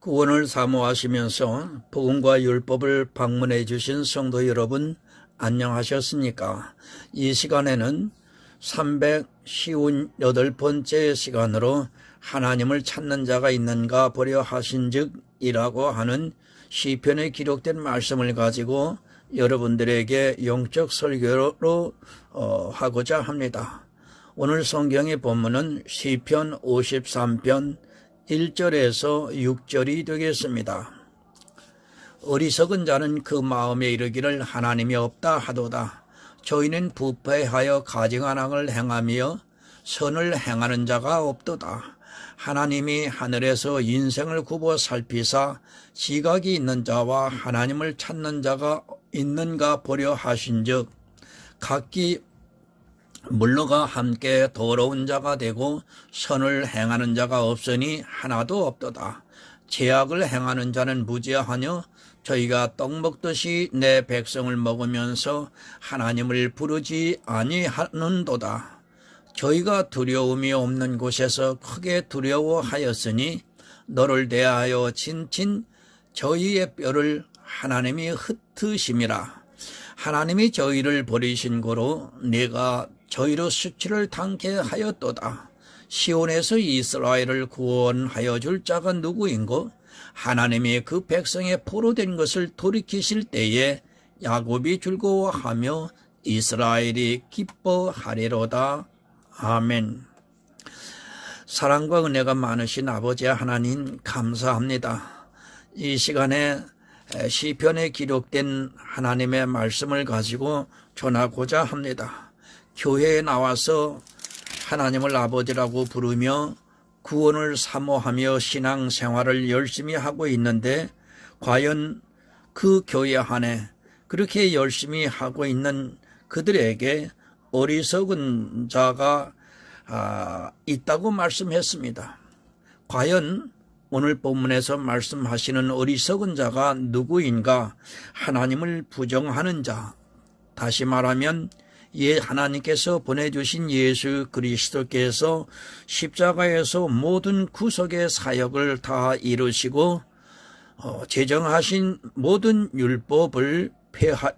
구원을 사모하시면서 복음과 율법을 방문해 주신 성도 여러분, 안녕하셨습니까? 이 시간에는 358번째 시간으로 하나님을 찾는 자가 있는가 보려 하신즉 이라고 하는 시편에 기록된 말씀을 가지고 여러분들에게 영적 설교로 하고자 합니다. 오늘 성경의 본문은 시편 53편 1절에서 6절이 되겠습니다. 어리석은 자는 그 마음에 이르기를 하나님이 없다 하도다. 저희는 부패하여 가증한 악을 행하며 선을 행하는 자가 없도다. 하나님이 하늘에서 인생을 굽어 살피사 지각이 있는 자와 하나님을 찾는 자가 있는가 보려 하신즉 각기 물러가 함께 더러운 자가 되고 선을 행하는 자가 없으니 하나도 없도다. 죄악을 행하는 자는 무지하며 저희가 떡 먹듯이 내 백성을 먹으면서 하나님을 부르지 아니하는도다. 저희가 두려움이 없는 곳에서 크게 두려워하였으니 너를 대하여 친친 저희의 뼈를 하나님이 흩으심이라. 하나님이 저희를 버리신 고로 내가 저희로 수치를 당케 하였도다. 시온에서 이스라엘을 구원하여 줄 자가 누구인고? 하나님이 그 백성의 포로된 것을 돌이키실 때에 야곱이 즐거워하며 이스라엘이 기뻐하리로다. 아멘. 사랑과 은혜가 많으신 아버지 하나님 감사합니다. 이 시간에 시편에 기록된 하나님의 말씀을 가지고 전하고자 합니다. 교회에 나와서 하나님을 아버지라고 부르며 구원을 사모하며 신앙생활을 열심히 하고 있는데 과연 그 교회 안에 그렇게 열심히 하고 있는 그들에게 어리석은 자가 있다고 말씀했습니다. 과연 오늘 본문에서 말씀하시는 어리석은 자가 누구인가? 하나님을 부정하는 자, 다시 말하면 하나님께서 보내주신 예수 그리스도께서 십자가에서 모든 구속의 사역을 다 이루시고 제정하신 모든 율법을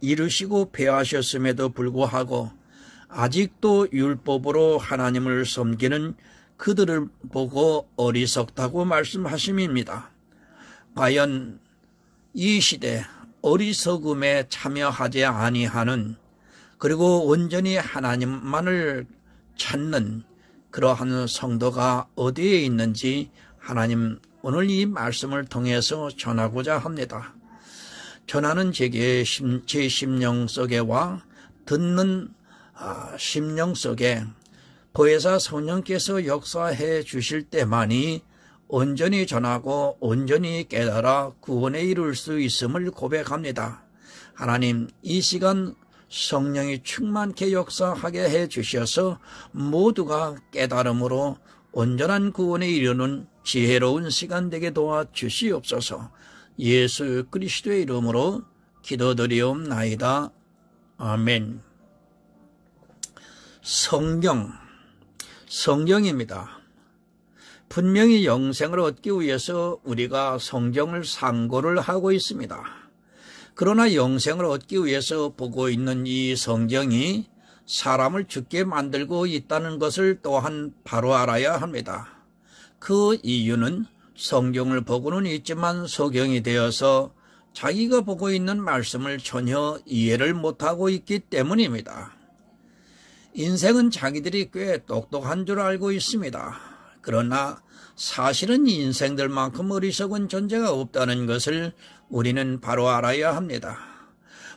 이루시고 폐하셨음에도 불구하고 아직도 율법으로 하나님을 섬기는 그들을 보고 어리석다고 말씀하심입니다. 과연 이 시대 어리석음에 참여하지 아니하는 그리고 온전히 하나님만을 찾는 그러한 성도가 어디에 있는지 하나님 오늘 이 말씀을 통해서 전하고자 합니다. 전하는 제 심령 속에와 듣는 심령 속에 보혜사 성령께서 역사해 주실 때만이 온전히 전하고 온전히 깨달아 구원에 이룰 수 있음을 고백합니다. 하나님 이 시간 성령이 충만케 역사하게 해 주셔서 모두가 깨달음으로 온전한 구원에 이르는 지혜로운 시간 되게 도와주시옵소서. 예수 그리스도의 이름으로 기도드리옵나이다. 아멘. 성경입니다. 분명히 영생을 얻기 위해서 우리가 성경을 상고를 하고 있습니다. 그러나 영생을 얻기 위해서 보고 있는 이 성경이 사람을 죽게 만들고 있다는 것을 또한 바로 알아야 합니다. 그 이유는 성경을 보고는 있지만 소경이 되어서 자기가 보고 있는 말씀을 전혀 이해를 못하고 있기 때문입니다. 인생은 자기들이 꽤 똑똑한 줄 알고 있습니다. 그러나 사실은 인생들만큼 어리석은 존재가 없다는 것을 우리는 바로 알아야 합니다.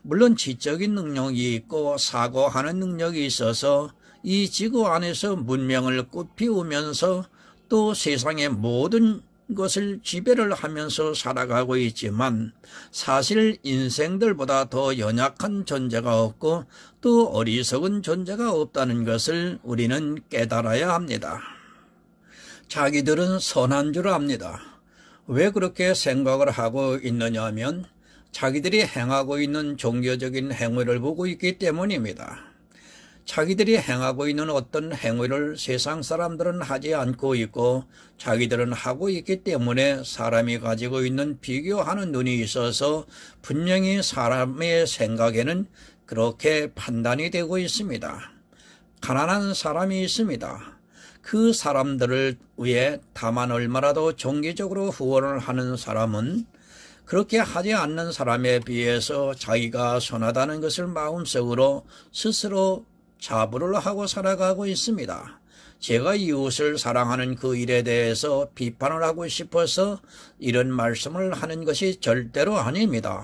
물론 지적인 능력이 있고 사고하는 능력이 있어서 이 지구 안에서 문명을 꽃피우면서 또 세상의 모든 것을 지배를 하면서 살아가고 있지만 사실 인생들보다 더 연약한 존재가 없고 또 어리석은 존재가 없다는 것을 우리는 깨달아야 합니다. 자기들은 선한 줄 압니다. 왜 그렇게 생각을 하고 있느냐 하면 자기들이 행하고 있는 종교적인 행위를 보고 있기 때문입니다. 자기들이 행하고 있는 어떤 행위를 세상 사람들은 하지 않고 있고 자기들은 하고 있기 때문에 사람이 가지고 있는 비교하는 눈이 있어서 분명히 사람의 생각에는 그렇게 판단이 되고 있습니다. 가난한 사람이 있습니다. 그 사람들을 위해 다만 얼마라도 정기적으로 후원을 하는 사람은 그렇게 하지 않는 사람에 비해서 자기가 선하다는 것을 마음속으로 스스로 자부를 하고 살아가고 있습니다. 제가 이웃을 사랑하는 그 일에 대해서 비판을 하고 싶어서 이런 말씀을 하는 것이 절대로 아닙니다.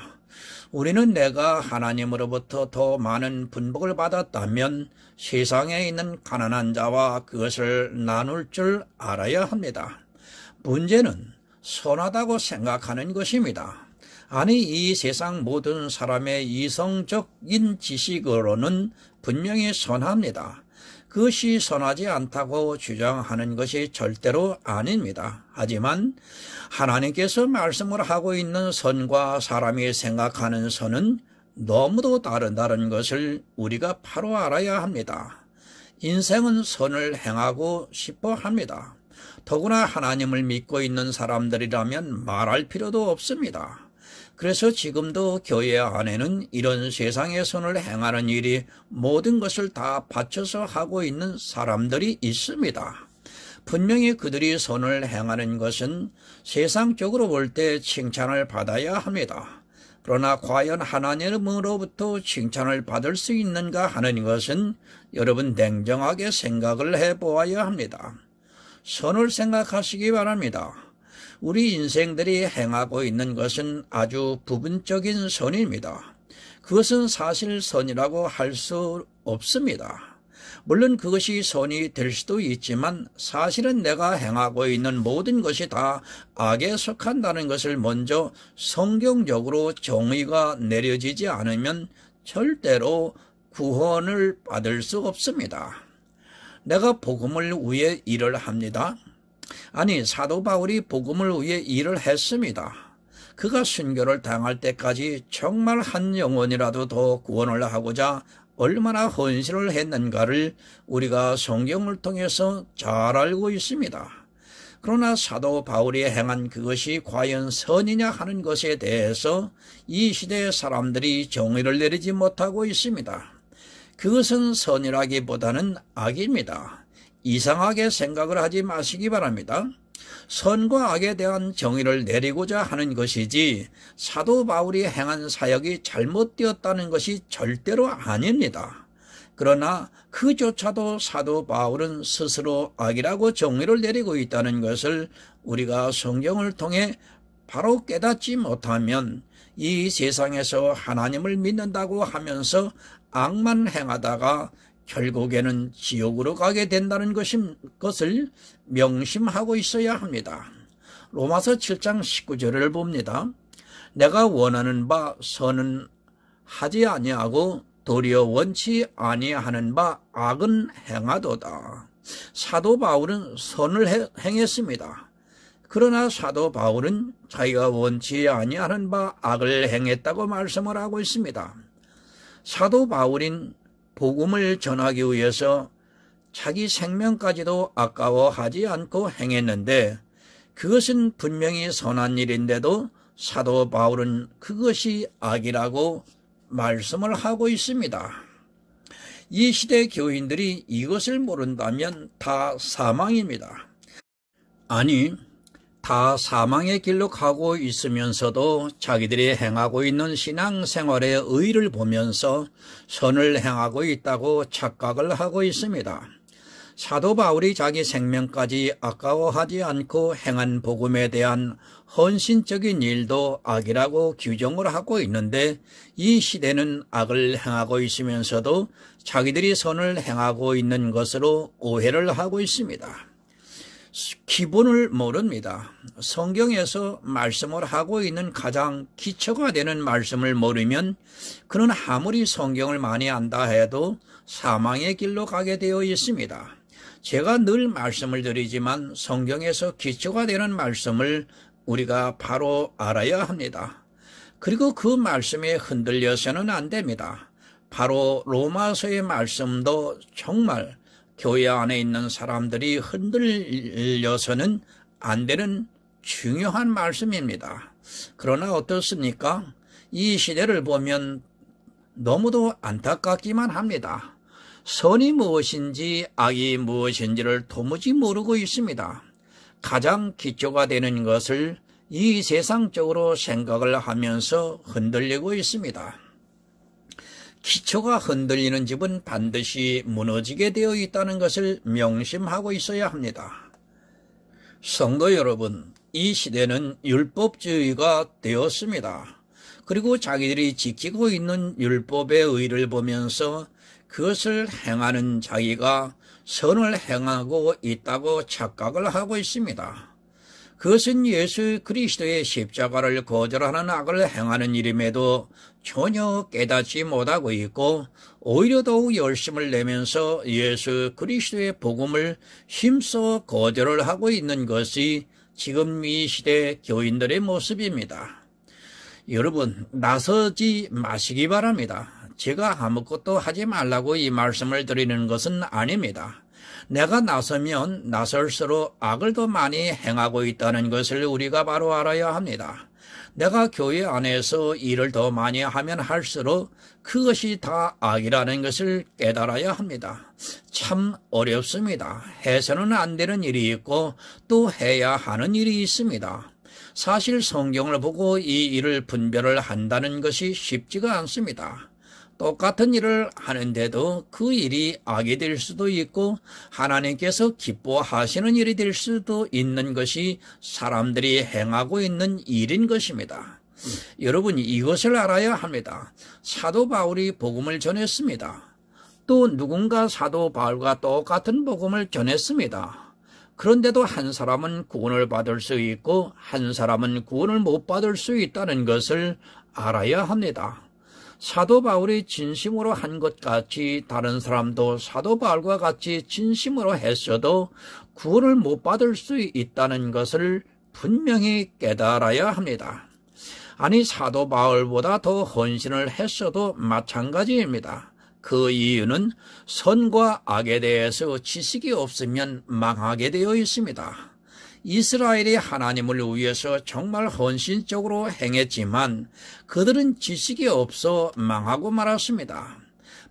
우리는 내가 하나님으로부터 더 많은 분복을 받았다면 세상에 있는 가난한 자와 그것을 나눌 줄 알아야 합니다. 문제는 선하다고 생각하는 것입니다. 아니, 이 세상 모든 사람의 이성적인 지식으로는 분명히 선합니다. 그것이 선하지 않다고 주장하는 것이 절대로 아닙니다. 하지만 하나님께서 말씀을 하고 있는 선과 사람이 생각하는 선은 너무도 다른 것을 우리가 바로 알아야 합니다. 인생은 선을 행하고 싶어 합니다. 더구나 하나님을 믿고 있는 사람들이라면 말할 필요도 없습니다. 그래서 지금도 교회 안에는 이런 세상의 선을 행하는 일이 모든 것을 다 바쳐서 하고 있는 사람들이 있습니다. 분명히 그들이 선을 행하는 것은 세상적으로 볼 때 칭찬을 받아야 합니다. 그러나 과연 하나님으로부터 칭찬을 받을 수 있는가 하는 것은 여러분 냉정하게 생각을 해보아야 합니다. 선을 생각하시기 바랍니다. 우리 인생들이 행하고 있는 것은 아주 부분적인 선입니다. 그것은 사실 선이라고 할 수 없습니다. 물론 그것이 선이 될 수도 있지만 사실은 내가 행하고 있는 모든 것이 다 악에 속한다는 것을 먼저 성경적으로 정의가 내려지지 않으면 절대로 구원을 받을 수 없습니다. 내가 복음을 위해 일을 합니다. 아니, 사도 바울이 복음을 위해 일을 했습니다. 그가 순교를 당할 때까지 정말 한 영혼이라도 더 구원을 하고자 얼마나 헌신을 했는가를 우리가 성경을 통해서 잘 알고 있습니다. 그러나 사도 바울이 행한 그것이 과연 선이냐 하는 것에 대해서 이 시대의 사람들이 정의를 내리지 못하고 있습니다. 그것은 선이라기보다는 악입니다. 이상하게 생각을 하지 마시기 바랍니다. 선과 악에 대한 정의를 내리고자 하는 것이지 사도 바울이 행한 사역이 잘못되었다는 것이 절대로 아닙니다. 그러나 그조차도 사도 바울은 스스로 악이라고 정의를 내리고 있다는 것을 우리가 성경을 통해 바로 깨닫지 못하면 이 세상에서 하나님을 믿는다고 하면서 악만 행하다가 결국에는 지옥으로 가게 된다는 것을 명심하고 있어야 합니다. 로마서 7장 19절을 봅니다. 내가 원하는 바 선은 하지 아니하고 도리어 원치 아니하는 바 악은 행하도다. 사도 바울은 선을 행했습니다. 그러나 사도 바울은 자기가 원치 아니하는 바 악을 행했다고 말씀을 하고 있습니다. 사도 바울인 복음을 전하기 위해서 자기 생명까지도 아까워하지 않고 행했는데 그것은 분명히 선한 일인데도 사도 바울은 그것이 악이라고 말씀을 하고 있습니다. 이 시대 교인들이 이것을 모른다면 다 사망입니다. 아니, 다 사망의 길로 가고 있으면서도 자기들이 행하고 있는 신앙생활의 의의를 보면서 선을 행하고 있다고 착각을 하고 있습니다. 사도 바울이 자기 생명까지 아까워하지 않고 행한 복음에 대한 헌신적인 일도 악이라고 규정을 하고 있는데 이 시대는 악을 행하고 있으면서도 자기들이 선을 행하고 있는 것으로 오해를 하고 있습니다. 기본을 모릅니다. 성경에서 말씀을 하고 있는 가장 기초가 되는 말씀을 모르면 그는 아무리 성경을 많이 안다 해도 사망의 길로 가게 되어 있습니다. 제가 늘 말씀을 드리지만 성경에서 기초가 되는 말씀을 우리가 바로 알아야 합니다. 그리고 그 말씀에 흔들려서는 안 됩니다. 바로 로마서의 말씀도 정말 교회 안에 있는 사람들이 흔들려서는 안 되는 중요한 말씀입니다. 그러나 어떻습니까? 이 시대를 보면 너무도 안타깝기만 합니다. 선이 무엇인지 악이 무엇인지를 도무지 모르고 있습니다. 가장 기초가 되는 것을 이 세상적으로 생각을 하면서 흔들리고 있습니다. 기초가 흔들리는 집은 반드시 무너지게 되어 있다는 것을 명심하고 있어야 합니다. 성도 여러분, 이 시대는 율법주의가 되었습니다. 그리고 자기들이 지키고 있는 율법의 의를 보면서 그것을 행하는 자기가 선을 행하고 있다고 착각을 하고 있습니다. 그것은 예수 그리스도의 십자가를 거절하는 악을 행하는 일임에도 전혀 깨닫지 못하고 있고 오히려 더욱 열심을 내면서 예수 그리스도의 복음을 힘써 거절을 하고 있는 것이 지금 이 시대 교인들의 모습입니다. 여러분, 나서지 마시기 바랍니다. 제가 아무것도 하지 말라고 이 말씀을 드리는 것은 아닙니다. 내가 나서면 나설수록 악을 더 많이 행하고 있다는 것을 우리가 바로 알아야 합니다. 내가 교회 안에서 일을 더 많이 하면 할수록 그것이 다 악이라는 것을 깨달아야 합니다. 참 어렵습니다. 해서는 안 되는 일이 있고 또 해야 하는 일이 있습니다. 사실 성경을 보고 이 일을 분별을 한다는 것이 쉽지가 않습니다. 똑같은 일을 하는데도 그 일이 악이 될 수도 있고 하나님께서 기뻐하시는 일이 될 수도 있는 것이 사람들이 행하고 있는 일인 것입니다. 여러분, 이것을 알아야 합니다. 사도 바울이 복음을 전했습니다. 또 누군가 사도 바울과 똑같은 복음을 전했습니다. 그런데도 한 사람은 구원을 받을 수 있고 한 사람은 구원을 못 받을 수 있다는 것을 알아야 합니다. 사도 바울이 진심으로 한 것 같이 다른 사람도 사도 바울과 같이 진심으로 했어도 구원을 못 받을 수 있다는 것을 분명히 깨달아야 합니다. 아니, 사도 바울보다 더 헌신을 했어도 마찬가지입니다. 그 이유는 선과 악에 대해서 지식이 없으면 망하게 되어 있습니다. 이스라엘이 하나님을 위해서 정말 헌신적으로 행했지만 그들은 지식이 없어 망하고 말았습니다.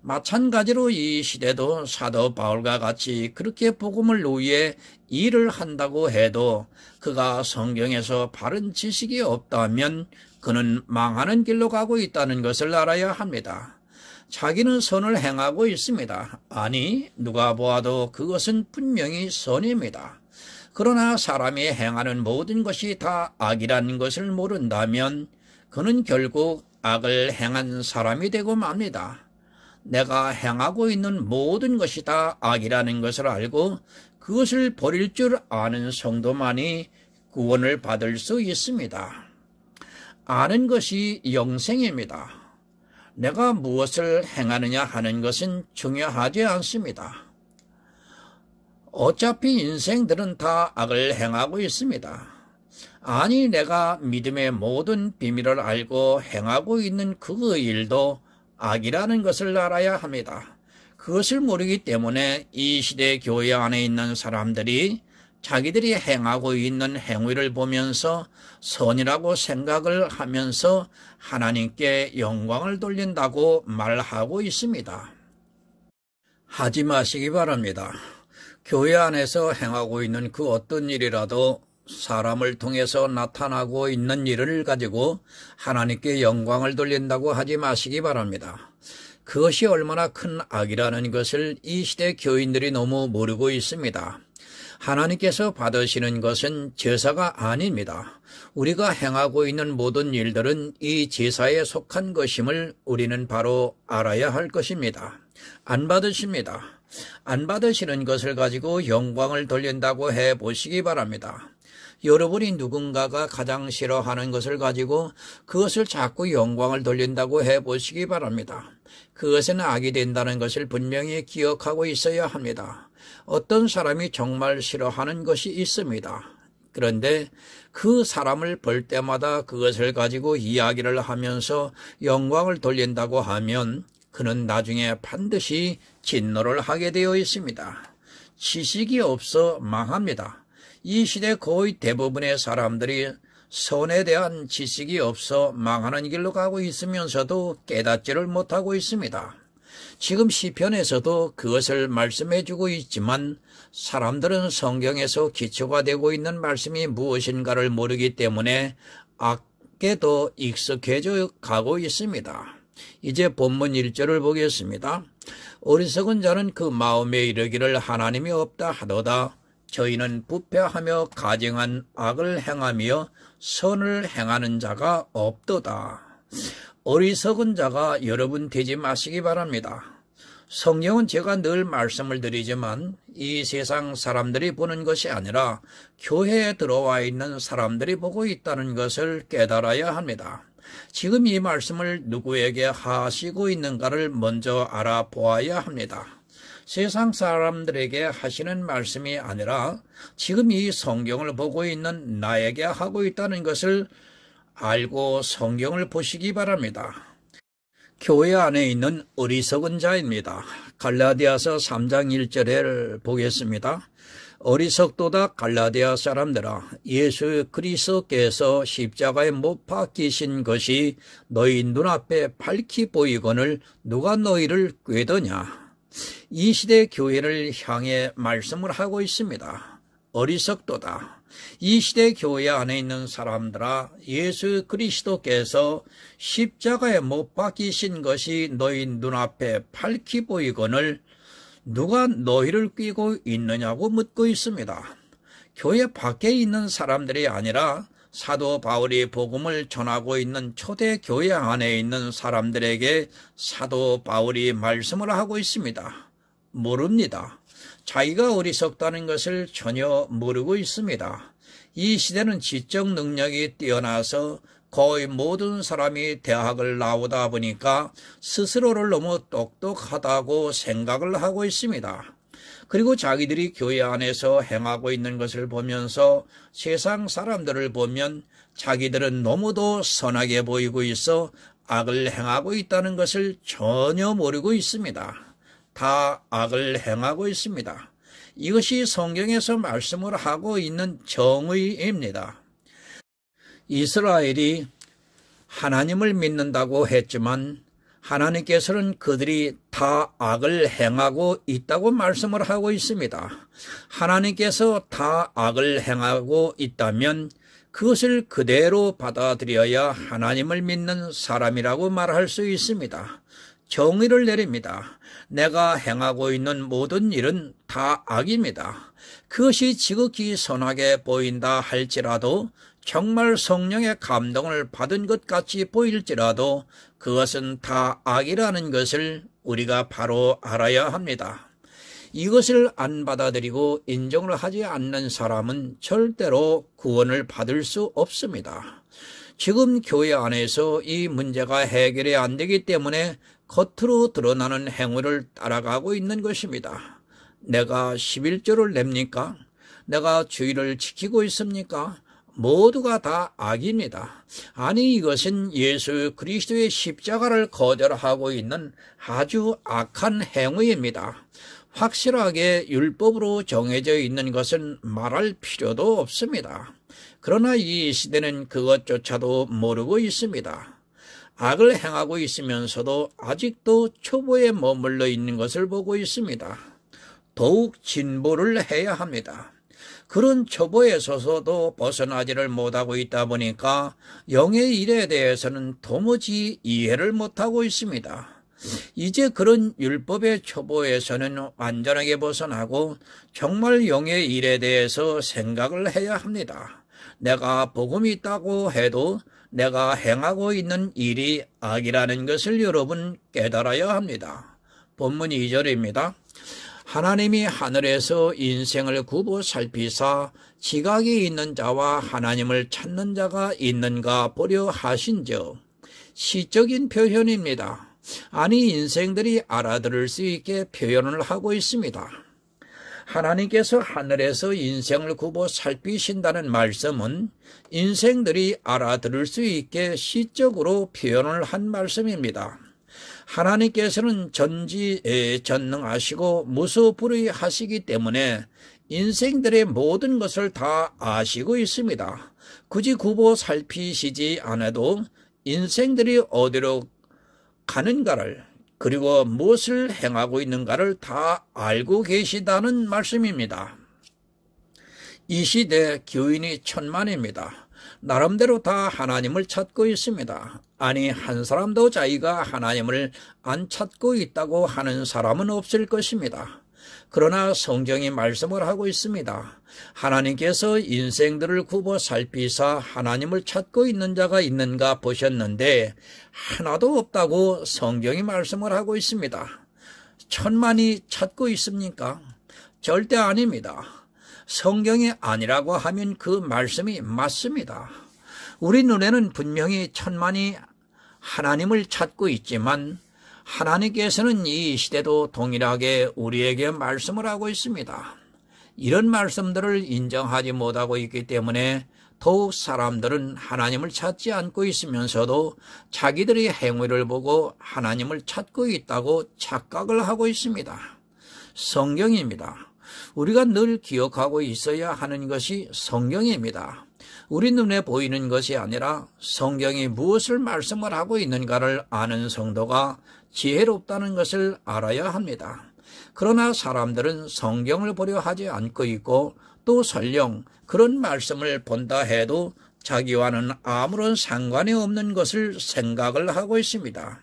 마찬가지로 이 시대도 사도 바울과 같이 그렇게 복음을 위해 일을 한다고 해도 그가 성경에서 바른 지식이 없다면 그는 망하는 길로 가고 있다는 것을 알아야 합니다. 자기는 선을 행하고 있습니다. 아니, 누가 보아도 그것은 분명히 선입니다. 그러나 사람이 행하는 모든 것이 다 악이라는 것을 모른다면 그는 결국 악을 행한 사람이 되고 맙니다. 내가 행하고 있는 모든 것이 다 악이라는 것을 알고 그것을 버릴 줄 아는 성도만이 구원을 받을 수 있습니다. 아는 것이 영생입니다. 내가 무엇을 행하느냐 하는 것은 중요하지 않습니다. 어차피 인생들은 다 악을 행하고 있습니다. 아니, 내가 믿음의 모든 비밀을 알고 행하고 있는 그 일도 악이라는 것을 알아야 합니다. 그것을 모르기 때문에 이 시대 교회 안에 있는 사람들이 자기들이 행하고 있는 행위를 보면서 선이라고 생각을 하면서 하나님께 영광을 돌린다고 말하고 있습니다. 하지 마시기 바랍니다. 교회 안에서 행하고 있는 그 어떤 일이라도 사람을 통해서 나타나고 있는 일을 가지고 하나님께 영광을 돌린다고 하지 마시기 바랍니다. 그것이 얼마나 큰 악이라는 것을 이 시대 교인들이 너무 모르고 있습니다. 하나님께서 받으시는 것은 제사가 아닙니다. 우리가 행하고 있는 모든 일들은 이 제사에 속한 것임을 우리는 바로 알아야 할 것입니다. 안 받으십니다. 안 받으시는 것을 가지고 영광을 돌린다고 해보시기 바랍니다. 여러분이 누군가가 가장 싫어하는 것을 가지고 그것을 자꾸 영광을 돌린다고 해보시기 바랍니다. 그것은 악이 된다는 것을 분명히 기억하고 있어야 합니다. 어떤 사람이 정말 싫어하는 것이 있습니다. 그런데 그 사람을 볼 때마다 그것을 가지고 이야기를 하면서 영광을 돌린다고 하면 그는 나중에 반드시 진노를 하게 되어 있습니다. 지식이 없어 망합니다. 이 시대 거의 대부분의 사람들이 선에 대한 지식이 없어 망하는 길로 가고 있으면서도 깨닫지를 못하고 있습니다. 지금 시편에서도 그것을 말씀해주고 있지만 사람들은 성경에서 기초가 되고 있는 말씀이 무엇인가를 모르기 때문에 악에도 익숙해져 가고 있습니다. 이제 본문 1절을 보겠습니다. 어리석은 자는 그 마음에 이르기를 하나님이 없다 하도다. 저희는 부패하며 가증한 악을 행하며 선을 행하는 자가 없도다. 어리석은 자가 여러분 되지 마시기 바랍니다. 성경은 제가 늘 말씀을 드리지만 이 세상 사람들이 보는 것이 아니라 교회에 들어와 있는 사람들이 보고 있다는 것을 깨달아야 합니다. 지금 이 말씀을 누구에게 하시고 있는가를 먼저 알아보아야 합니다. 세상 사람들에게 하시는 말씀이 아니라 지금 이 성경을 보고 있는 나에게 하고 있다는 것을 알고 성경을 보시기 바랍니다. 교회 안에 있는 어리석은 자입니다. 갈라디아서 3장 1절을 보겠습니다. 어리석도다 갈라디아 사람들아, 예수 그리스도께서 십자가에 못 박히신 것이 너희 눈앞에 밝히 보이거늘 누가 너희를 꾀더냐. 이 시대 교회를 향해 말씀을 하고 있습니다. 어리석도다. 이 시대 교회 안에 있는 사람들아, 예수 그리스도께서 십자가에 못 박히신 것이 너희 눈앞에 밝히 보이거늘 누가 너희를 꾀고 있느냐고 묻고 있습니다. 교회 밖에 있는 사람들이 아니라 사도 바울이 복음을 전하고 있는 초대 교회 안에 있는 사람들에게 사도 바울이 말씀을 하고 있습니다. 모릅니다. 자기가 어리석다는 것을 전혀 모르고 있습니다. 이 시대는 지적 능력이 뛰어나서 거의 모든 사람이 대학을 나오다 보니까 스스로를 너무 똑똑하다고 생각을 하고 있습니다. 그리고 자기들이 교회 안에서 행하고 있는 것을 보면서 세상 사람들을 보면 자기들은 너무도 선하게 보이고 있어 악을 행하고 있다는 것을 전혀 모르고 있습니다. 다 악을 행하고 있습니다. 이것이 성경에서 말씀을 하고 있는 정의입니다. 이스라엘이 하나님을 믿는다고 했지만 하나님께서는 그들이 다 악을 행하고 있다고 말씀을 하고 있습니다. 하나님께서 다 악을 행하고 있다면 그것을 그대로 받아들여야 하나님을 믿는 사람이라고 말할 수 있습니다. 정의를 내립니다. 내가 행하고 있는 모든 일은 다 악입니다. 그것이 지극히 선하게 보인다 할지라도 정말 성령의 감동을 받은 것 같이 보일지라도 그것은 다 악이라는 것을 우리가 바로 알아야 합니다. 이것을 안 받아들이고 인정을 하지 않는 사람은 절대로 구원을 받을 수 없습니다. 지금 교회 안에서 이 문제가 해결이 안 되기 때문에 겉으로 드러나는 행위를 따라가고 있는 것입니다. 내가 11조를 냅니까? 내가 주의를 지키고 있습니까? 모두가 다 악입니다. 아니, 이것은 예수 그리스도의 십자가를 거절하고 있는 아주 악한 행위입니다. 확실하게 율법으로 정해져 있는 것은 말할 필요도 없습니다. 그러나 이 시대는 그것조차도 모르고 있습니다. 악을 행하고 있으면서도 아직도 초보에 머물러 있는 것을 보고 있습니다. 더욱 진보를 해야 합니다. 그런 초보에 서서도 벗어나지를 못하고 있다 보니까 영의 일에 대해서는 도무지 이해를 못하고 있습니다. 이제 그런 율법의 초보에서는 완전하게 벗어나고 정말 영의 일에 대해서 생각을 해야 합니다. 내가 복음이 있다고 해도 내가 행하고 있는 일이 악이라는 것을 여러분 깨달아야 합니다. 본문 2절입니다. 하나님이 하늘에서 인생을 굽어 살피사 지각이 있는 자와 하나님을 찾는 자가 있는가 보려 하신즉. 시적인 표현입니다. 아니, 인생들이 알아들을 수 있게 표현을 하고 있습니다. 하나님께서 하늘에서 인생을 굽어 살피신다는 말씀은 인생들이 알아들을 수 있게 시적으로 표현을 한 말씀입니다. 하나님께서는 전지전능하시고 무소불위하시기 때문에 인생들의 모든 것을 다 아시고 있습니다. 굳이 굽어 살피시지 않아도 인생들이 어디로 가는가를, 그리고 무엇을 행하고 있는가를 다 알고 계시다는 말씀입니다. 이 시대 교인이 천만입니다. 나름대로 다 하나님을 찾고 있습니다. 아니, 한 사람도 자기가 하나님을 안 찾고 있다고 하는 사람은 없을 것입니다. 그러나 성경이 말씀을 하고 있습니다. 하나님께서 인생들을 굽어 살피사 하나님을 찾고 있는 자가 있는가 보셨는데 하나도 없다고 성경이 말씀을 하고 있습니다. 천만이 찾고 있습니까? 절대 아닙니다. 성경이 아니라고 하면 그 말씀이 맞습니다. 우리 눈에는 분명히 천만이 하나님을 찾고 있지만 하나님께서는 이 시대도 동일하게 우리에게 말씀을 하고 있습니다. 이런 말씀들을 인정하지 못하고 있기 때문에 더욱 사람들은 하나님을 찾지 않고 있으면서도 자기들의 행위를 보고 하나님을 찾고 있다고 착각을 하고 있습니다. 성경입니다. 우리가 늘 기억하고 있어야 하는 것이 성경입니다. 우리 눈에 보이는 것이 아니라 성경이 무엇을 말씀을 하고 있는가를 아는 성도가 지혜롭다는 것을 알아야 합니다. 그러나 사람들은 성경을 보려 하지 않고 있고 또 설령 그런 말씀을 본다 해도 자기와는 아무런 상관이 없는 것을 생각을 하고 있습니다.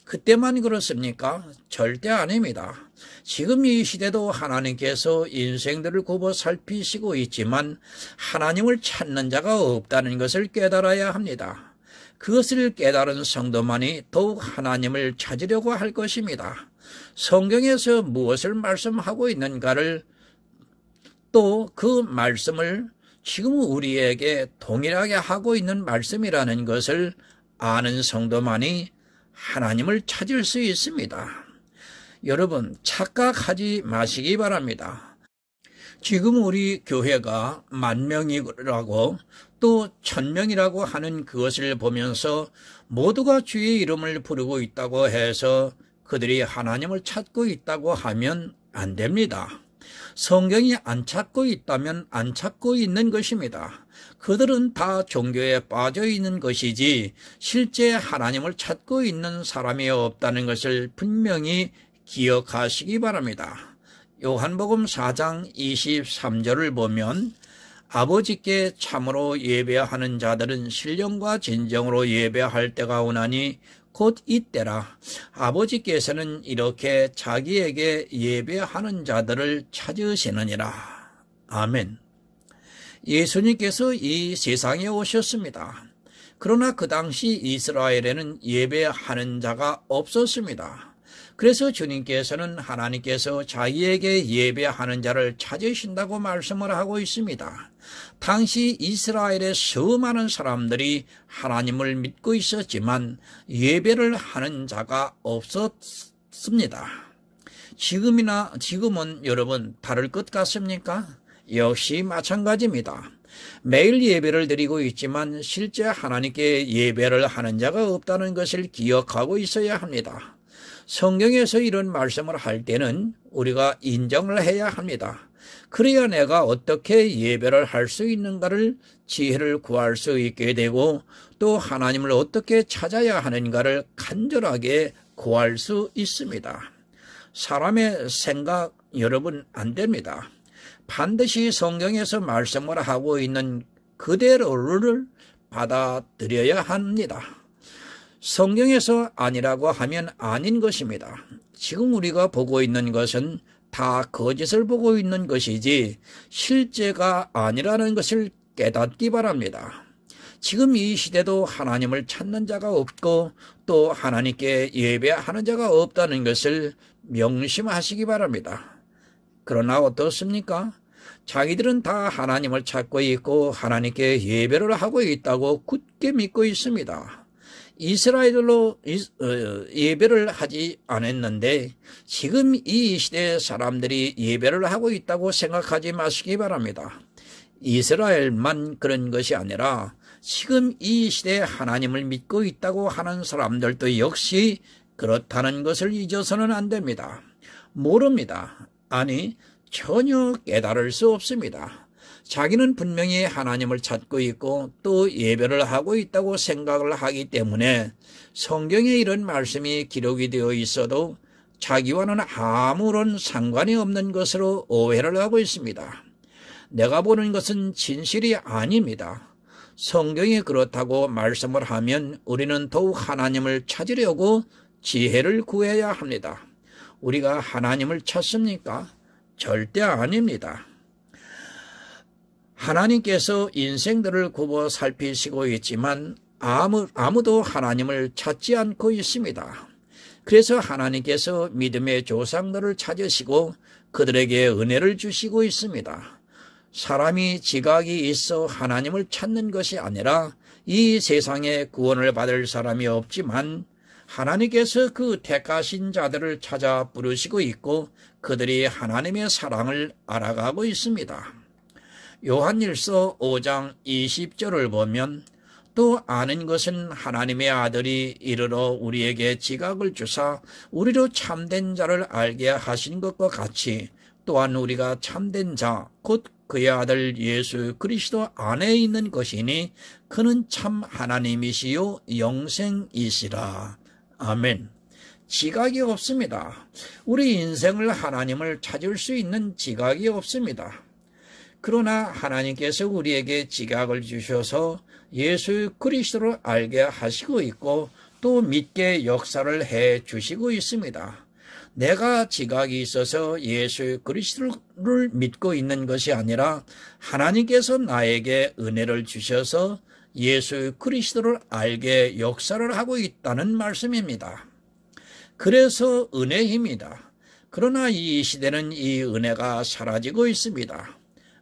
그때만 그렇습니까? 절대 아닙니다. 지금 이 시대도 하나님께서 인생들을 굽어 살피시고 있지만 하나님을 찾는 자가 없다는 것을 깨달아야 합니다. 그것을 깨달은 성도만이 더욱 하나님을 찾으려고 할 것입니다. 성경에서 무엇을 말씀하고 있는가를 또 그 말씀을 지금 우리에게 동일하게 하고 있는 말씀이라는 것을 아는 성도만이 하나님을 찾을 수 있습니다. 여러분, 착각하지 마시기 바랍니다. 지금 우리 교회가 10,000명이라고 또 1,000명이라고 하는 그것을 보면서 모두가 주의 이름을 부르고 있다고 해서 그들이 하나님을 찾고 있다고 하면 안 됩니다. 성경이 안 찾고 있다면 안 찾고 있는 것입니다. 그들은 다 종교에 빠져 있는 것이지 실제 하나님을 찾고 있는 사람이 없다는 것을 분명히 기억하시기 바랍니다. 요한복음 4장 23절을 보면 아버지께 참으로 예배하는 자들은 신령과 진정으로 예배할 때가 오나니 곧 이때라. 아버지께서는 이렇게 자기에게 예배하는 자들을 찾으시느니라. 아멘. 예수님께서 이 세상에 오셨습니다. 그러나 그 당시 이스라엘에는 예배하는 자가 없었습니다. 그래서 주님께서는 하나님께서 자기에게 예배하는 자를 찾으신다고 말씀을 하고 있습니다. 당시 이스라엘의 수많은 사람들이 하나님을 믿고 있었지만 예배를 하는 자가 없었습니다. 지금은 여러분 다를 것 같습니까? 역시 마찬가지입니다. 매일 예배를 드리고 있지만 실제 하나님께 예배를 하는 자가 없다는 것을 기억하고 있어야 합니다. 성경에서 이런 말씀을 할 때는 우리가 인정을 해야 합니다. 그래야 내가 어떻게 예배를 할 수 있는가를 지혜를 구할 수 있게 되고 또 하나님을 어떻게 찾아야 하는가를 간절하게 구할 수 있습니다. 사람의 생각 여러분 안 됩니다. 반드시 성경에서 말씀을 하고 있는 그대로를 받아들여야 합니다. 성경에서 아니라고 하면 아닌 것입니다. 지금 우리가 보고 있는 것은 다 거짓을 보고 있는 것이지 실제가 아니라는 것을 깨닫기 바랍니다. 지금 이 시대도 하나님을 찾는 자가 없고 또 하나님께 예배하는 자가 없다는 것을 명심하시기 바랍니다. 그러나 어떻습니까? 자기들은 다 하나님을 찾고 있고 하나님께 예배를 하고 있다고 굳게 믿고 있습니다. 이스라엘로 예배를 하지 않았는데 지금 이 시대 사람들이 예배를 하고 있다고 생각하지 마시기 바랍니다. 이스라엘만 그런 것이 아니라 지금 이 시대에 하나님을 믿고 있다고 하는 사람들도 역시 그렇다는 것을 잊어서는 안 됩니다. 모릅니다. 아니, 전혀 깨달을 수 없습니다. 자기는 분명히 하나님을 찾고 있고 또 예배를 하고 있다고 생각을 하기 때문에 성경에 이런 말씀이 기록이 되어 있어도 자기와는 아무런 상관이 없는 것으로 오해를 하고 있습니다. 내가 보는 것은 진실이 아닙니다. 성경이 그렇다고 말씀을 하면 우리는 더욱 하나님을 찾으려고 지혜를 구해야 합니다. 우리가 하나님을 찾습니까? 절대 아닙니다. 하나님께서 인생들을 굽어 살피시고 있지만 아무도 하나님을 찾지 않고 있습니다. 그래서 하나님께서 믿음의 조상들을 찾으시고 그들에게 은혜를 주시고 있습니다. 사람이 지각이 있어 하나님을 찾는 것이 아니라 이 세상에 구원을 받을 사람이 없지만 하나님께서 그 택하신 자들을 찾아 부르시고 있고 그들이 하나님의 사랑을 알아가고 있습니다. 요한일서 5장 20절을 보면 또 아는 것은 하나님의 아들이 이르러 우리에게 지각을 주사 우리로 참된 자를 알게 하신 것과 같이 또한 우리가 참된 자 곧 그의 아들 예수 그리스도 안에 있는 것이니 그는 참 하나님이시요 영생이시라. 아멘. 지각이 없습니다. 우리 인생을 하나님을 찾을 수 있는 지각이 없습니다. 그러나 하나님께서 우리에게 지각을 주셔서 예수 그리스도를 알게 하시고 있고 또 믿게 역사를 해 주시고 있습니다. 내가 지각이 있어서 예수 그리스도를 믿고 있는 것이 아니라 하나님께서 나에게 은혜를 주셔서 예수 그리스도를 알게 역사를 하고 있다는 말씀입니다. 그래서 은혜입니다. 그러나 이 시대는 이 은혜가 사라지고 있습니다.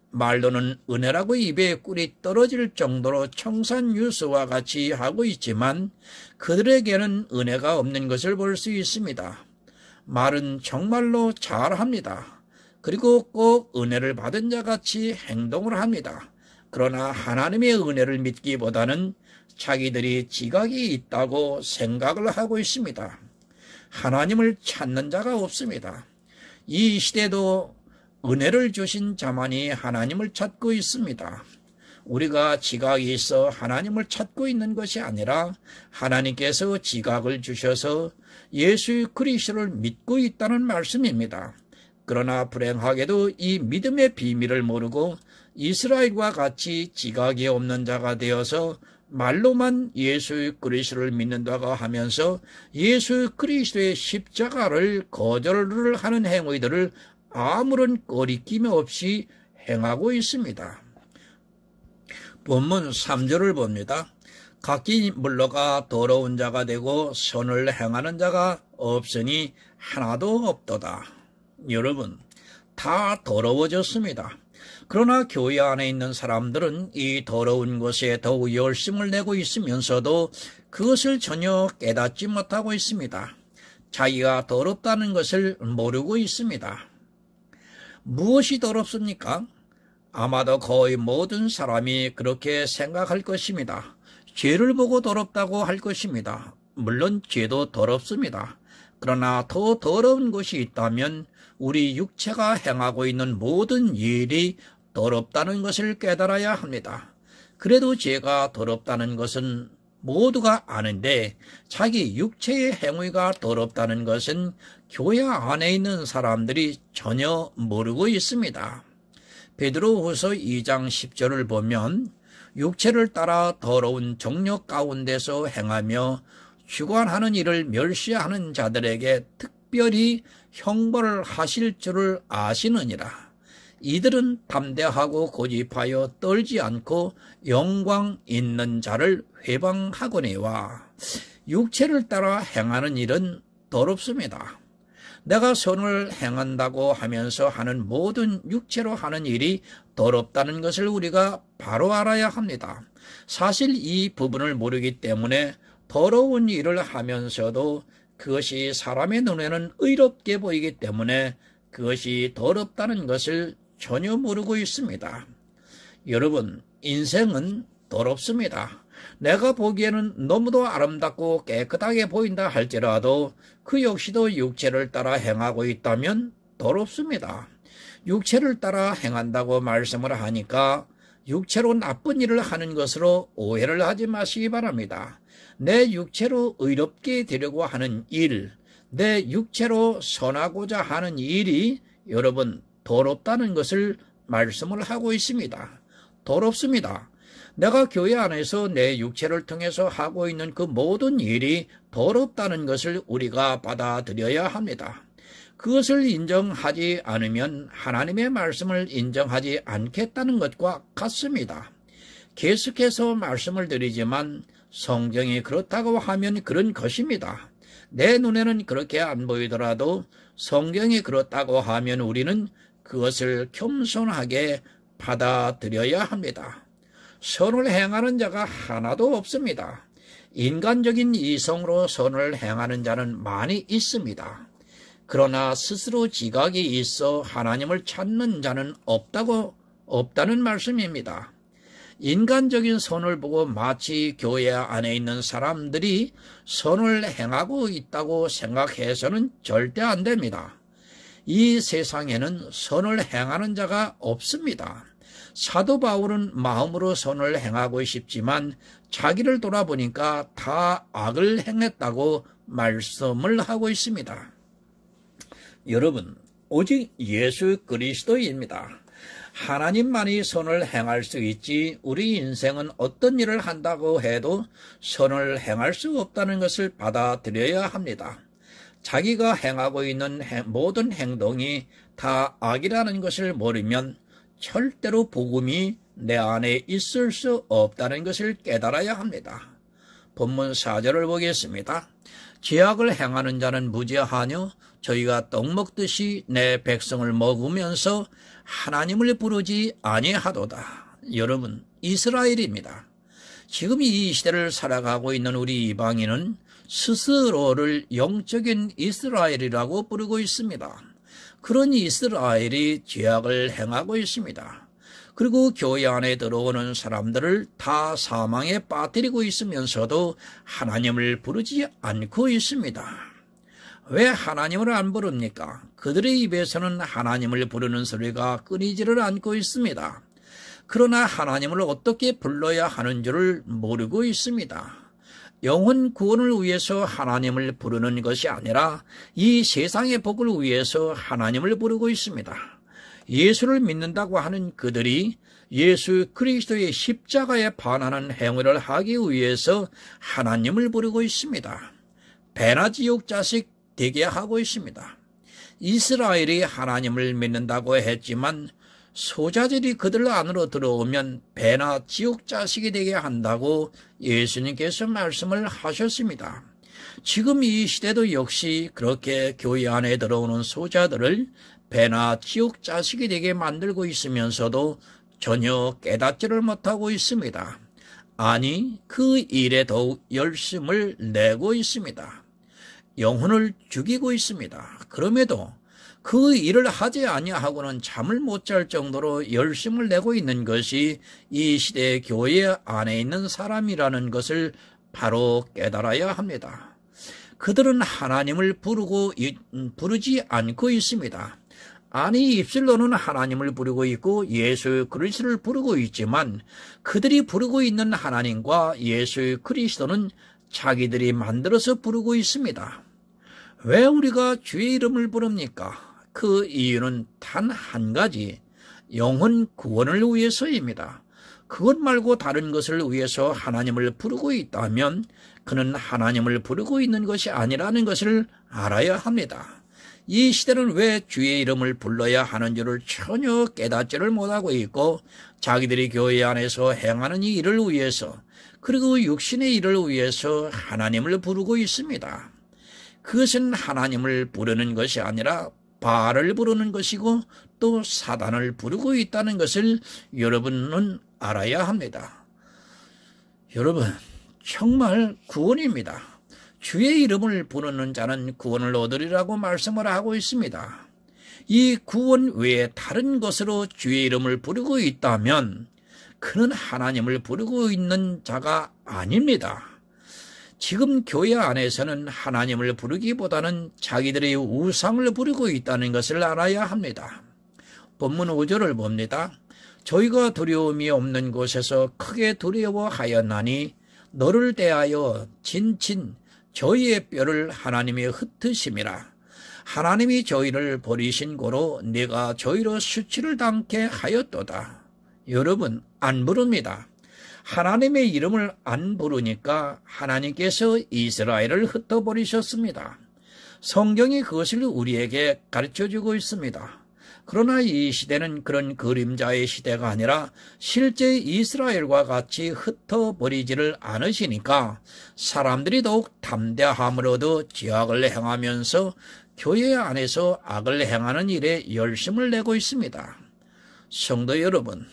말로는 은혜라고 입에 꿀이 떨어질 정도로 청산유수와 같이 하고 있지만 그들에게는 은혜가 없는 것을 볼 수 있습니다. 말은 정말로 잘합니다. 그리고 꼭 은혜를 받은 자 같이 행동을 합니다. 그러나 하나님의 은혜를 믿기보다는 자기들이 지각이 있다고 생각을 하고 있습니다. 하나님을 찾는 자가 없습니다. 이 시대도 은혜를 주신 자만이 하나님을 찾고 있습니다. 우리가 지각이 있어 하나님을 찾고 있는 것이 아니라 하나님께서 지각을 주셔서 예수 그리스도를 믿고 있다는 말씀입니다. 그러나 불행하게도 이 믿음의 비밀을 모르고 이스라엘과 같이 지각이 없는 자가 되어서 말로만 예수 그리스도를 믿는다고 하면서 예수 그리스도의 십자가를 거절을 하는 행위들을 아무런 꺼리낌 없이 행하고 있습니다. 본문 3절을 봅니다. 각기 물러가 더러운 자가 되고 선을 행하는 자가 없으니 하나도 없도다. 여러분, 다 더러워졌습니다. 그러나 교회 안에 있는 사람들은 이 더러운 것에 더욱 열심을 내고 있으면서도 그것을 전혀 깨닫지 못하고 있습니다. 자기가 더럽다는 것을 모르고 있습니다. 무엇이 더럽습니까? 아마도 거의 모든 사람이 그렇게 생각할 것입니다. 죄를 보고 더럽다고 할 것입니다. 물론 죄도 더럽습니다. 그러나 더 더러운 것이 있다면 우리 육체가 행하고 있는 모든 일이 더럽다는 것을 깨달아야 합니다. 그래도 죄가 더럽다는 것은 모두가 아는데 자기 육체의 행위가 더럽다는 것은 교회 안에 있는 사람들이 전혀 모르고 있습니다. 베드로후서 2장 10절을 보면 육체를 따라 더러운 정욕 가운데서 행하며 주관하는 일을 멸시하는 자들에게 특별히 형벌을 하실 줄을 아시느니라. 이들은 담대하고 고집하여 떨지 않고 영광 있는 자를 회방하거니와. 육체를 따라 행하는 일은 더럽습니다. 내가 선을 행한다고 하면서 하는 모든 육체로 하는 일이 더럽다는 것을 우리가 바로 알아야 합니다. 사실 이 부분을 모르기 때문에 더러운 일을 하면서도 그것이 사람의 눈에는 의롭게 보이기 때문에 그것이 더럽다는 것을 전혀 모르고 있습니다. 여러분, 인생은 더럽습니다. 내가 보기에는 너무도 아름답고 깨끗하게 보인다 할지라도 그 역시도 육체를 따라 행하고 있다면 더럽습니다. 육체를 따라 행한다고 말씀을 하니까 육체로 나쁜 일을 하는 것으로 오해를 하지 마시기 바랍니다. 내 육체로 의롭게 되려고 하는 일, 내 육체로 선하고자 하는 일이 여러분 더럽다는 것을 말씀을 하고 있습니다. 더럽습니다. 내가 교회 안에서 내 육체를 통해서 하고 있는 그 모든 일이 더럽다는 것을 우리가 받아들여야 합니다. 그것을 인정하지 않으면 하나님의 말씀을 인정하지 않겠다는 것과 같습니다. 계속해서 말씀을 드리지만 성경이 그렇다고 하면 그런 것입니다. 내 눈에는 그렇게 안 보이더라도 성경이 그렇다고 하면 우리는 그것을 겸손하게 받아들여야 합니다. 선을 행하는 자가 하나도 없습니다. 인간적인 이성으로 선을 행하는 자는 많이 있습니다. 그러나 스스로 지각이 있어 하나님을 찾는 자는 없다는 말씀입니다. 인간적인 선을 보고 마치 교회 안에 있는 사람들이 선을 행하고 있다고 생각해서는 절대 안 됩니다. 이 세상에는 선을 행하는 자가 없습니다. 사도 바울은 마음으로 선을 행하고 싶지만 자기를 돌아보니까 다 악을 행했다고 말씀을 하고 있습니다. 여러분, 오직 예수 그리스도입니다. 하나님만이 선을 행할 수 있지 우리 인생은 어떤 일을 한다고 해도 선을 행할 수 없다는 것을 받아들여야 합니다. 자기가 행하고 있는 모든 행동이 다 악이라는 것을 모르면 절대로 복음이 내 안에 있을 수 없다는 것을 깨달아야 합니다. 본문 4절을 보겠습니다. 죄악을 행하는 자는 무죄하뇨 저희가 떡 먹듯이 내 백성을 먹으면서 하나님을 부르지 아니하도다. 여러분, 이스라엘입니다. 지금 이 시대를 살아가고 있는 우리 이방인은 스스로를 영적인 이스라엘이라고 부르고 있습니다. 그런 이스라엘이 죄악을 행하고 있습니다. 그리고 교회 안에 들어오는 사람들을 다 사망에 빠뜨리고 있으면서도 하나님을 부르지 않고 있습니다. 왜 하나님을 안 부릅니까? 그들의 입에서는 하나님을 부르는 소리가 끊이지를 않고 있습니다. 그러나 하나님을 어떻게 불러야 하는 줄을 모르고 있습니다. 영혼 구원을 위해서 하나님을 부르는 것이 아니라 이 세상의 복을 위해서 하나님을 부르고 있습니다. 예수를 믿는다고 하는 그들이 예수 그리스도의 십자가에 반하는 행위를 하기 위해서 하나님을 부르고 있습니다. 배나 지옥 자식 되게 하고 있습니다. 이스라엘이 하나님을 믿는다고 했지만 소자들이 그들 안으로 들어오면 배나 지옥 자식이 되게 한다고 예수님께서 말씀을 하셨습니다. 지금 이 시대도 역시 그렇게 교회 안에 들어오는 소자들을 배나 지옥 자식이 되게 만들고 있으면서도 전혀 깨닫지를 못하고 있습니다. 아니, 그 일에 더욱 열심을 내고 있습니다. 영혼을 죽이고 있습니다. 그럼에도 그 일을 하지 아니하고는 잠을 못 잘 정도로 열심을 내고 있는 것이 이 시대의 교회 안에 있는 사람이라는 것을 바로 깨달아야 합니다. 그들은 하나님을 부르지 않고 있습니다. 아니, 입술로는 하나님을 부르고 있고 예수 그리스도를 부르고 있지만 그들이 부르고 있는 하나님과 예수 그리스도는 자기들이 만들어서 부르고 있습니다. 왜 우리가 주의 이름을 부릅니까? 그 이유는 단 한 가지, 영혼 구원을 위해서입니다. 그것 말고 다른 것을 위해서 하나님을 부르고 있다면 그는 하나님을 부르고 있는 것이 아니라는 것을 알아야 합니다. 이 시대는 왜 주의 이름을 불러야 하는지를 전혀 깨닫지를 못하고 있고 자기들이 교회 안에서 행하는 이 일을 위해서 그리고 육신의 일을 위해서 하나님을 부르고 있습니다. 그것은 하나님을 부르는 것이 아니라 바알을 부르는 것이고 또 사단을 부르고 있다는 것을 여러분은 알아야 합니다. 여러분, 정말 구원입니다. 주의 이름을 부르는 자는 구원을 얻으리라고 말씀을 하고 있습니다. 이 구원 외에 다른 것으로 주의 이름을 부르고 있다면 그는 하나님을 부르고 있는 자가 아닙니다. 지금 교회 안에서는 하나님을 부르기보다는 자기들의 우상을 부르고 있다는 것을 알아야 합니다. 본문 5절을 봅니다. 저희가 두려움이 없는 곳에서 크게 두려워하였나니 너를 대하여 진친 저희의 뼈를 하나님이 흩으심이라. 하나님이 저희를 버리신 고로 내가 저희로 수치를 당케 하였도다. 여러분, 안 부릅니다. 하나님의 이름을 안 부르니까 하나님께서 이스라엘을 흩어버리셨습니다. 성경이 그것을 우리에게 가르쳐주고 있습니다. 그러나 이 시대는 그런 그림자의 시대가 아니라 실제 이스라엘과 같이 흩어버리지를 않으시니까 사람들이 더욱 담대함으로도 죄악을 행하면서 교회 안에서 악을 행하는 일에 열심을 내고 있습니다. 성도 여러분,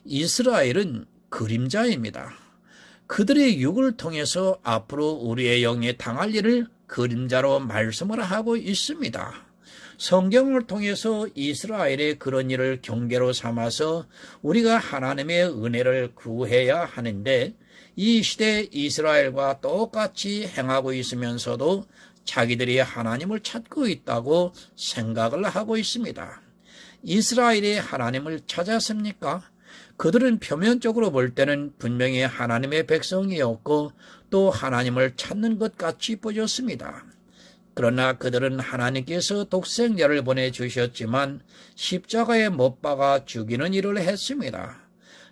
이스라엘은 그림자입니다. 그들의 육을 통해서 앞으로 우리의 영에 당할 일을 그림자로 말씀을 하고 있습니다. 성경을 통해서 이스라엘의 그런 일을 경계로 삼아서 우리가 하나님의 은혜를 구해야 하는데 이 시대 이스라엘과 똑같이 행하고 있으면서도 자기들이 하나님을 찾고 있다고 생각을 하고 있습니다. 이스라엘이 하나님을 찾았습니까? 그들은 표면적으로 볼 때는 분명히 하나님의 백성이었고 또 하나님을 찾는 것 같이 보였습니다. 그러나 그들은 하나님께서 독생자를 보내주셨지만 십자가에 못 박아 죽이는 일을 했습니다.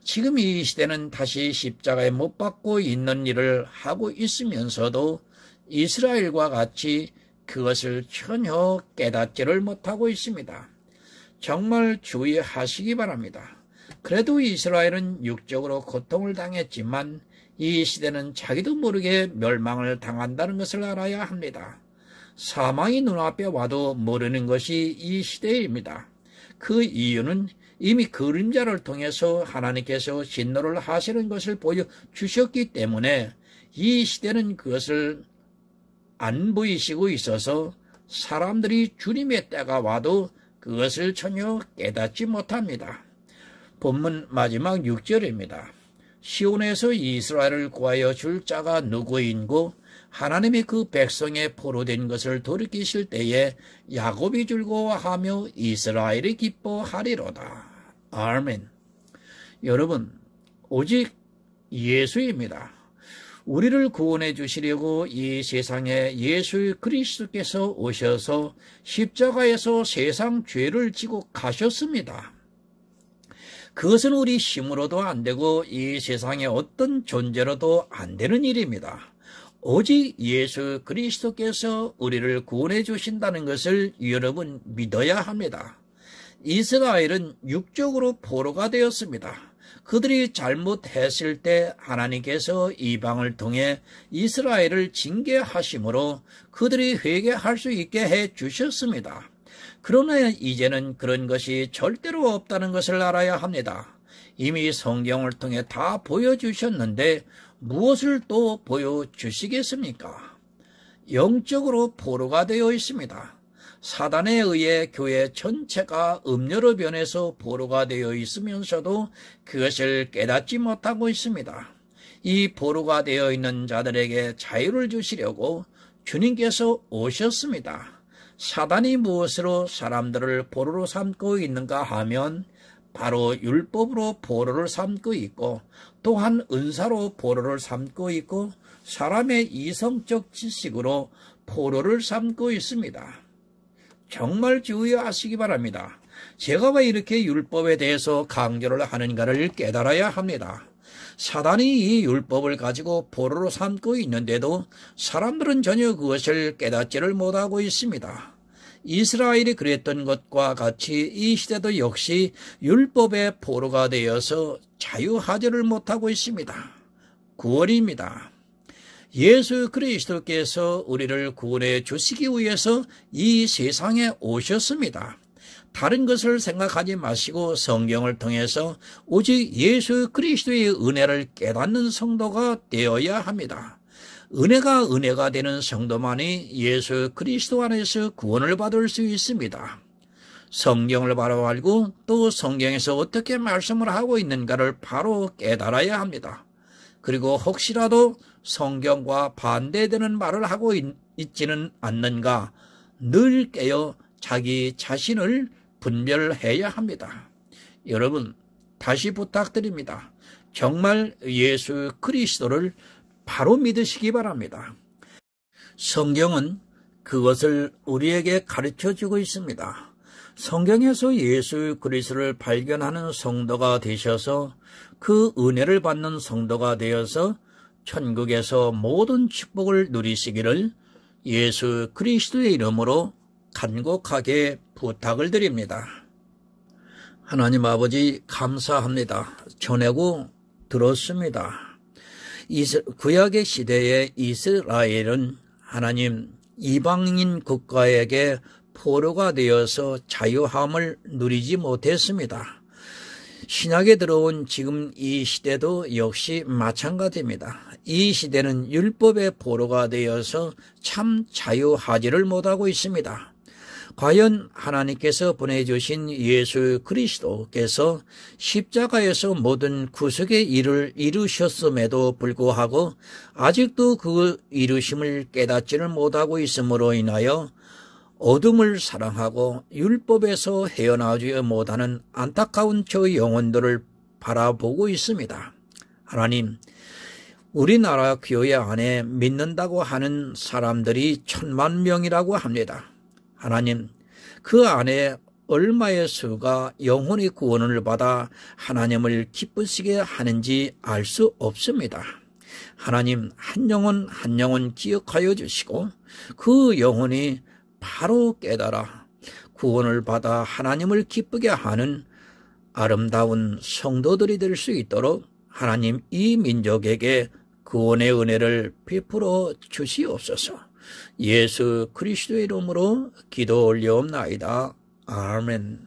지금 이 시대는 다시 십자가에 못 박고 있는 일을 하고 있으면서도 이스라엘과 같이 그것을 전혀 깨닫지를 못하고 있습니다. 정말 주의하시기 바랍니다. 그래도 이스라엘은 육적으로 고통을 당했지만 이 시대는 자기도 모르게 멸망을 당한다는 것을 알아야 합니다. 사망이 눈앞에 와도 모르는 것이 이 시대입니다. 그 이유는 이미 그림자를 통해서 하나님께서 진노를 하시는 것을 보여주셨기 때문에 이 시대는 그것을 안 보이시고 있어서 사람들이 주님의 때가 와도 그것을 전혀 깨닫지 못합니다. 본문 마지막 6절입니다. 시온에서 이스라엘을 구하여 줄 자가 누구인고 하나님이 그 백성의 포로된 것을 돌이키실 때에 야곱이 즐거워하며 이스라엘이 기뻐하리로다. 아멘. 여러분, 오직 예수입니다. 우리를 구원해 주시려고 이 세상에 예수 그리스도께서 오셔서 십자가에서 세상 죄를 지고 가셨습니다. 그것은 우리 힘으로도 안 되고 이 세상의 어떤 존재로도 안 되는 일입니다. 오직 예수 그리스도께서 우리를 구원해 주신다는 것을 여러분 믿어야 합니다. 이스라엘은 육적으로 포로가 되었습니다. 그들이 잘못했을 때 하나님께서 이방을 통해 이스라엘을 징계하심으로 그들이 회개할 수 있게 해 주셨습니다. 그러나 이제는 그런 것이 절대로 없다는 것을 알아야 합니다. 이미 성경을 통해 다 보여주셨는데 무엇을 또 보여주시겠습니까? 영적으로 포로가 되어 있습니다. 사단에 의해 교회 전체가 음료로 변해서 포로가 되어 있으면서도 그것을 깨닫지 못하고 있습니다. 이 포로가 되어 있는 자들에게 자유를 주시려고 주님께서 오셨습니다. 사단이 무엇으로 사람들을 포로로 삼고 있는가 하면 바로 율법으로 포로를 삼고 있고 또한 은사로 포로를 삼고 있고 사람의 이성적 지식으로 포로를 삼고 있습니다. 정말 주의하시기 바랍니다. 제가 왜 이렇게 율법에 대해서 강조를 하는가를 깨달아야 합니다. 사단이 이 율법을 가지고 포로로 삼고 있는데도 사람들은 전혀 그것을 깨닫지를 못하고 있습니다. 이스라엘이 그랬던 것과 같이 이 시대도 역시 율법의 포로가 되어서 자유하지를 못하고 있습니다. 구원입니다. 예수 그리스도께서 우리를 구원해 주시기 위해서 이 세상에 오셨습니다. 다른 것을 생각하지 마시고 성경을 통해서 오직 예수 그리스도의 은혜를 깨닫는 성도가 되어야 합니다. 은혜가 되는 성도만이 예수 그리스도 안에서 구원을 받을 수 있습니다. 성경을 바로 알고 또 성경에서 어떻게 말씀을 하고 있는가를 바로 깨달아야 합니다. 그리고 혹시라도 성경과 반대되는 말을 하고 있지는 않는가 늘 깨어 자기 자신을 분별해야 합니다. 여러분, 다시 부탁드립니다. 정말 예수 그리스도를 바로 믿으시기 바랍니다. 성경은 그것을 우리에게 가르쳐주고 있습니다. 성경에서 예수 그리스도를 발견하는 성도가 되셔서 그 은혜를 받는 성도가 되어서 천국에서 모든 축복을 누리시기를 예수 그리스도의 이름으로 간곡하게 부탁을 드립니다. 하나님 아버지 감사합니다. 전하고 들었습니다. 구약의 시대에 이스라엘은 하나님 이방인 국가에게 포로가 되어서 자유함을 누리지 못했습니다. 신약에 들어온 지금 이 시대도 역시 마찬가지입니다. 이 시대는 율법의 포로가 되어서 참 자유하지를 못하고 있습니다. 과연 하나님께서 보내주신 예수 그리스도께서 십자가에서 모든 구속의 일을 이루셨음에도 불구하고 아직도 그 이루심을 깨닫지를 못하고 있음으로 인하여 어둠을 사랑하고 율법에서 헤어나오지 못하는 안타까운 저 영혼들을 바라보고 있습니다. 하나님, 우리나라 교회 안에 믿는다고 하는 사람들이 1000만 명이라고 합니다. 하나님, 그 안에 얼마의 수가 영혼의 구원을 받아 하나님을 기쁘시게 하는지 알 수 없습니다. 하나님, 한 영혼 한 영혼 기억하여 주시고 그 영혼이 바로 깨달아 구원을 받아 하나님을 기쁘게 하는 아름다운 성도들이 될 수 있도록 하나님 이 민족에게 구원의 은혜를 베풀어 주시옵소서. 예수 그리스도의 이름으로 기도 올려옵나이다. 아멘.